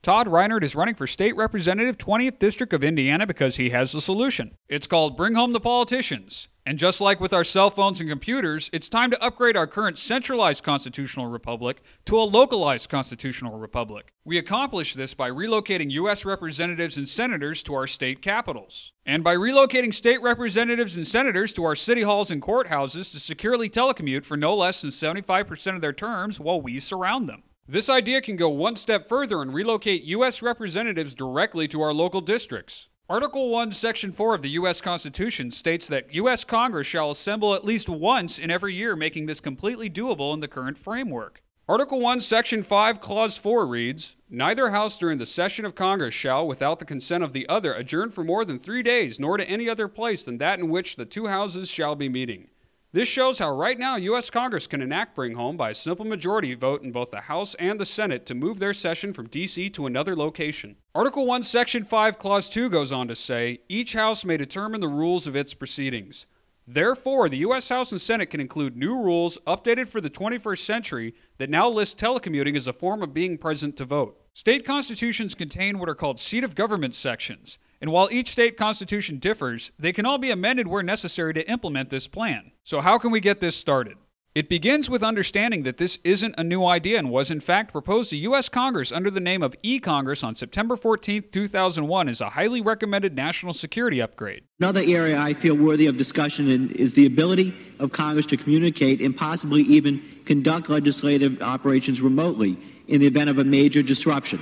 Todd Reinert is running for State Representative 20th District of Indiana because he has the solution. It's called Bring Home the Politicians. And just like with our cell phones and computers, it's time to upgrade our current centralized constitutional republic to a localized constitutional republic. We accomplish this by relocating U.S. representatives and senators to our state capitals. And by relocating state representatives and senators to our city halls and courthouses to securely telecommute for no less than 75% of their terms while we surround them. This idea can go one step further and relocate U.S. representatives directly to our local districts. Article 1, Section 4 of the U.S. Constitution states that U.S. Congress shall assemble at least once in every year, making this completely doable in the current framework. Article 1, Section 5, Clause 4 reads, "Neither house during the session of Congress shall, without the consent of the other, adjourn for more than 3 days, nor to any other place than that in which the two houses shall be meeting." This shows how right now U.S. Congress can enact Bring Home by a simple majority vote in both the House and the Senate to move their session from D.C. to another location. Article 1, Section 5, Clause 2 goes on to say, "Each House may determine the rules of its proceedings." Therefore, the U.S. House and Senate can include new rules updated for the 21st century that now list telecommuting as a form of being present to vote. State constitutions contain what are called seat of government sections, and while each state constitution differs, they can all be amended where necessary to implement this plan. So how can we get this started? It begins with understanding that this isn't a new idea and was in fact proposed to U.S. Congress under the name of e-Congress on September 14, 2001 as a highly recommended national security upgrade. Another area I feel worthy of discussion is the ability of Congress to communicate and possibly even conduct legislative operations remotely in the event of a major disruption.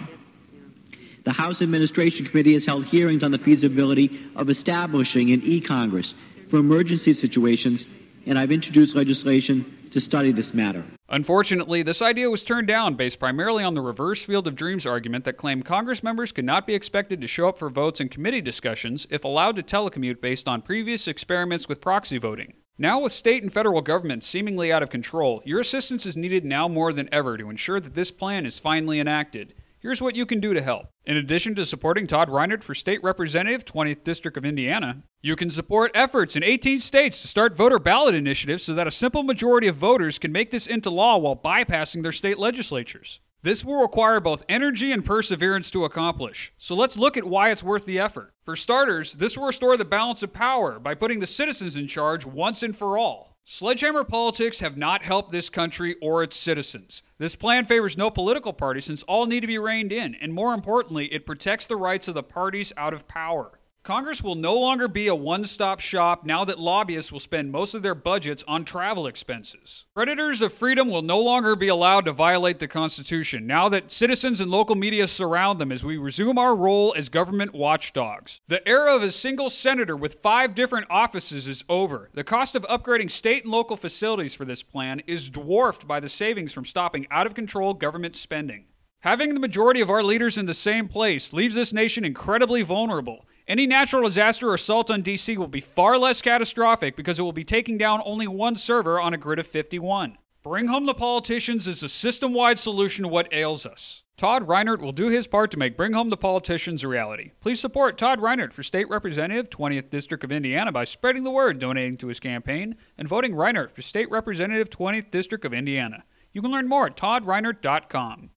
The House Administration Committee has held hearings on the feasibility of establishing an e-Congress for emergency situations, and I've introduced legislation to study this matter. Unfortunately, this idea was turned down based primarily on the reverse field of dreams argument that claimed Congress members could not be expected to show up for votes and committee discussions if allowed to telecommute based on previous experiments with proxy voting. Now with state and federal governments seemingly out of control, your assistance is needed now more than ever to ensure that this plan is finally enacted. Here's what you can do to help. In addition to supporting Todd Reinert for State Representative, 20th District of Indiana, you can support efforts in 18 states to start voter ballot initiatives so that a simple majority of voters can make this into law while bypassing their state legislatures. This will require both energy and perseverance to accomplish, so let's look at why it's worth the effort. For starters, this will restore the balance of power by putting the citizens in charge once and for all. Sledgehammer politics have not helped this country or its citizens. This plan favors no political party since all need to be reined in, and more importantly, it protects the rights of the parties out of power. Congress will no longer be a one-stop shop now that lobbyists will spend most of their budgets on travel expenses. Predators of freedom will no longer be allowed to violate the Constitution now that citizens and local media surround them as we resume our role as government watchdogs. The era of a single senator with 5 different offices is over. The cost of upgrading state and local facilities for this plan is dwarfed by the savings from stopping out-of-control government spending. Having the majority of our leaders in the same place leaves this nation incredibly vulnerable. Any natural disaster or assault on D.C. will be far less catastrophic because it will be taking down only one server on a grid of 51. Bring Home the Politicians is a system-wide solution to what ails us. Todd Reinert will do his part to make Bring Home the Politicians a reality. Please support Todd Reinert for State Representative, 20th District of Indiana by spreading the word, donating to his campaign, and voting Reinert for State Representative, 20th District of Indiana. You can learn more at toddreinert.com.